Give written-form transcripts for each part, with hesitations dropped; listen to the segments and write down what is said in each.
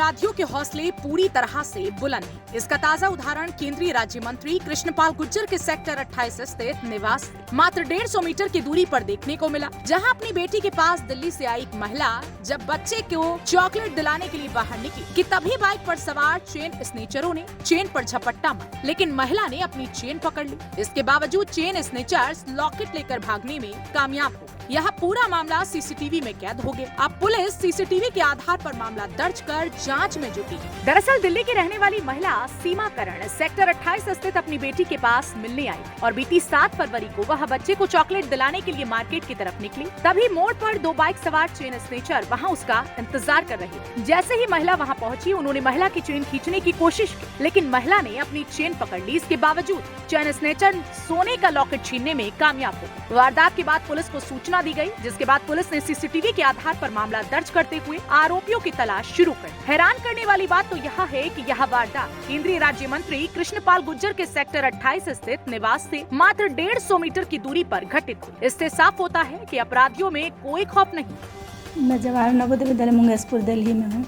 अपराधियों के हौसले पूरी तरह से बुलंद हैं। इसका ताजा उदाहरण केंद्रीय राज्य मंत्री कृष्णपाल गुर्जर के सेक्टर 28 स्थित निवास से मात्र 150 मीटर की दूरी पर देखने को मिला, जहां अपनी बेटी के पास दिल्ली से आई एक महिला जब बच्चे को चॉकलेट दिलाने के लिए बाहर निकली कि तभी बाइक पर सवार चेन स्नेचरों ने चेन पर झपट्टा मारा, लेकिन महिला ने अपनी चेन पकड़ ली। इसके बावजूद चेन स्नेचर्स लॉकेट लेकर भागने में कामयाब हो गए। यह पूरा मामला सीसीटीवी में कैद हो गया। अब पुलिस सीसीटीवी के आधार पर मामला दर्ज कर जांच में जुटी है। दरअसल दिल्ली की रहने वाली महिला सीमा करण सेक्टर 28 स्थित अपनी बेटी के पास मिलने आई और बीती 7 फरवरी को वह बच्चे को चॉकलेट दिलाने के लिए मार्केट की तरफ निकली। तभी मोड़ पर 2 बाइक सवार चेन स्नेचर वहां उसका इंतजार कर रहे थे। जैसे ही महिला वहां पहुंची, उन्होंने महिला की चेन खींचने की कोशिश की, लेकिन महिला ने अपनी चेन पकड़ ली। इसके बावजूद चेन स्नेचर सोने का लॉकेट छीनने में कामयाब हो। वारदात के बाद पुलिस को सूचना दी गई, जिसके बाद पुलिस ने सीसीटीवी के आधार पर मामला दर्ज करते हुए आरोपियों की तलाश शुरू कर। हैरान करने वाली बात तो यह है कि यह वारदात केंद्रीय राज्य मंत्री कृष्णपाल गुर्जर के सेक्टर 28 स्थित निवास से मात्र 150 मीटर की दूरी पर घटित हुई। इससे साफ होता है कि अपराधियों में कोई खौफ नहीं। मैं जवाहर नवोदय विद्यालय मुंगेशपुर दिल्ली में हूँ।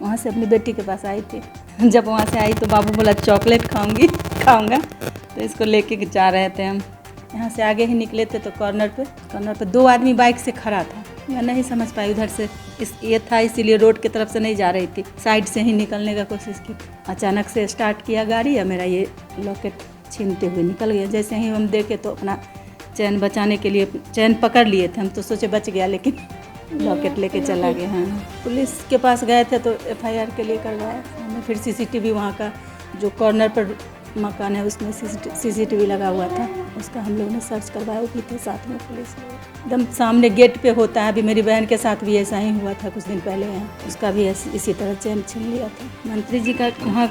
वहाँ से अपनी बेटी के पास आई थी। जब वहाँ से आई तो बाबू बोला चॉकलेट खाऊंगा, तो इसको लेके जा रहे थे हम। यहाँ से आगे ही निकले थे तो कॉर्नर पे 2 आदमी बाइक से खड़ा था। मैं नहीं समझ पाई, उधर से ये था, इसीलिए रोड की तरफ से नहीं जा रही थी, साइड से ही निकलने का कोशिश की। अचानक से स्टार्ट किया गाड़ी और मेरा ये लॉकेट छीनते हुए निकल गया। जैसे ही हम देखे तो अपना चैन बचाने के लिए चैन पकड़ लिए थे हम, तो सोचे बच गया, लेकिन लॉकेट लेके चला गया। हाँ, पुलिस के पास गए थे तो FIR के लिए करवाया। हमें फिर CCTV वहाँ का जो कॉर्नर पर मकान है उसमें CCTV लगा हुआ था, उसका हम लोगों ने सर्च करवाया। वो भी थे साथ में पुलिस, एकदम सामने गेट पे होता है। अभी मेरी बहन के साथ भी ऐसा ही हुआ था कुछ दिन पहले है, उसका भी इसी तरह चैन छीन लिया था। मंत्री जी का वहाँ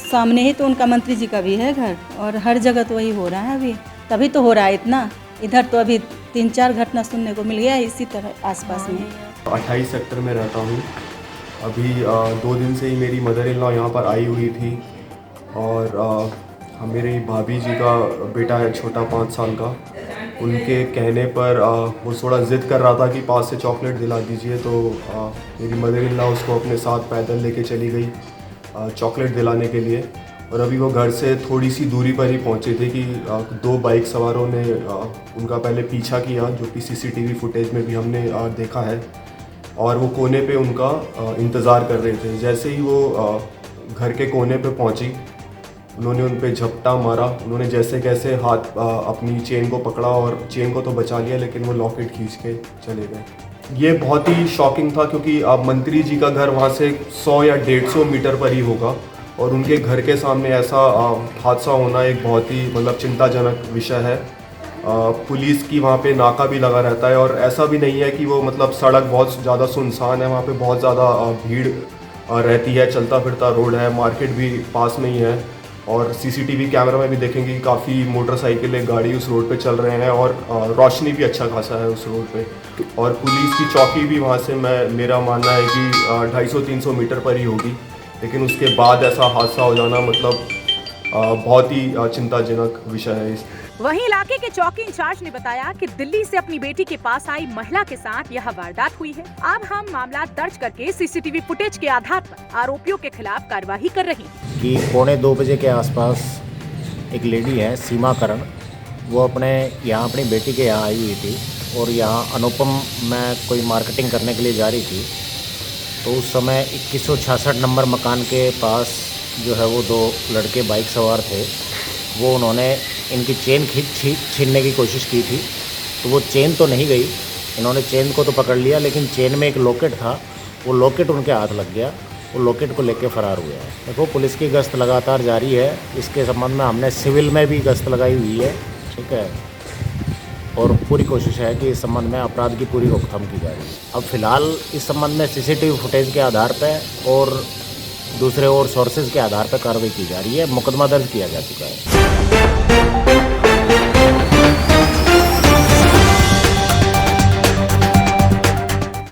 सामने ही तो उनका मंत्री जी का भी है घर, और हर जगह तो वही हो रहा है अभी, तभी तो हो रहा है इतना। इधर तो अभी 3-4 घटना सुनने को मिल गया है इसी तरह आसपास में। 28 सेक्टर में रहता हूँ। अभी 2 दिन से ही मेरी मदर इन लॉ यहाँ पर आई हुई थी, और मेरी भाभी जी का बेटा है छोटा 5 साल का। उनके कहने पर वो थोड़ा ज़िद कर रहा था कि पास से चॉकलेट दिला दीजिए, तो मेरी मदर इन लॉ उसको अपने साथ पैदल लेके चली गई चॉकलेट दिलाने के लिए। और अभी वो घर से थोड़ी सी दूरी पर ही पहुँचे थे कि 2 बाइक सवारों ने उनका पहले पीछा किया, जो कि CCTV फुटेज में भी हमने देखा है, और वो कोने पे उनका इंतज़ार कर रहे थे। जैसे ही वो घर के कोने पे पहुंची, उन्होंने उन पे झपटा मारा। उन्होंने जैसे कैसे हाथ अपनी चेन को पकड़ा, और चेन को तो बचा लिया, लेकिन वो लॉकेट खींच के चले गए। ये बहुत ही शॉकिंग था, क्योंकि मंत्री जी का घर वहाँ से 100 या 150 मीटर पर ही होगा, और उनके घर के सामने ऐसा हादसा होना एक बहुत ही मतलब चिंताजनक विषय है। पुलिस की वहाँ पे नाका भी लगा रहता है, और ऐसा भी नहीं है कि वो मतलब सड़क बहुत ज़्यादा सुनसान है। वहाँ पे बहुत ज़्यादा भीड़ रहती है, चलता फिरता रोड है, मार्केट भी पास में ही है, और CCTV कैमरा में भी देखेंगे कि काफ़ी मोटरसाइकिलें, गाड़ी उस रोड पे चल रहे हैं, और रोशनी भी अच्छा खासा है उस रोड पे। और पुलिस की चौकी भी वहाँ से मेरा मानना है कि 250-300 मीटर पर ही होगी, लेकिन उसके बाद ऐसा हादसा हो जाना मतलब बहुत ही चिंताजनक विषय है। वहीं इलाके के चौकी इंचार्ज ने बताया कि दिल्ली से अपनी बेटी के पास आई महिला के साथ यह वारदात हुई है। अब हम मामला दर्ज करके CCTV फुटेज के आधार पर आरोपियों के खिलाफ कार्रवाई कर रही हैं। कि 1:45 बजे के आसपास एक लेडी है सीमा करण, वो अपने यहाँ अपनी बेटी के यहाँ आई हुई थी, और यहाँ अनुपम में कोई मार्केटिंग करने के लिए जा रही थी। तो उस समय 2166 नंबर मकान के पास जो है वो 2 लड़के बाइक सवार थे। वो उन्होंने इनकी चेन छीनने की कोशिश की थी, तो वो चेन तो नहीं गई। इन्होंने चेन को तो पकड़ लिया, लेकिन चेन में एक लॉकेट था, वो लॉकेट उनके हाथ लग गया। वो लॉकेट को लेके फरार हुए हैं। देखो, पुलिस की गश्त लगातार जारी है। इसके संबंध में हमने सिविल में भी गश्त लगाई हुई है, ठीक है, और पूरी कोशिश है कि इस संबंध में अपराध की पूरी रोकथाम की जा रही है। अब फिलहाल इस संबंध में CCTV फुटेज के आधार पर और दूसरे और सोर्सेज के आधार पर कार्रवाई की जा रही है। मुकदमा दर्ज किया जा चुका है।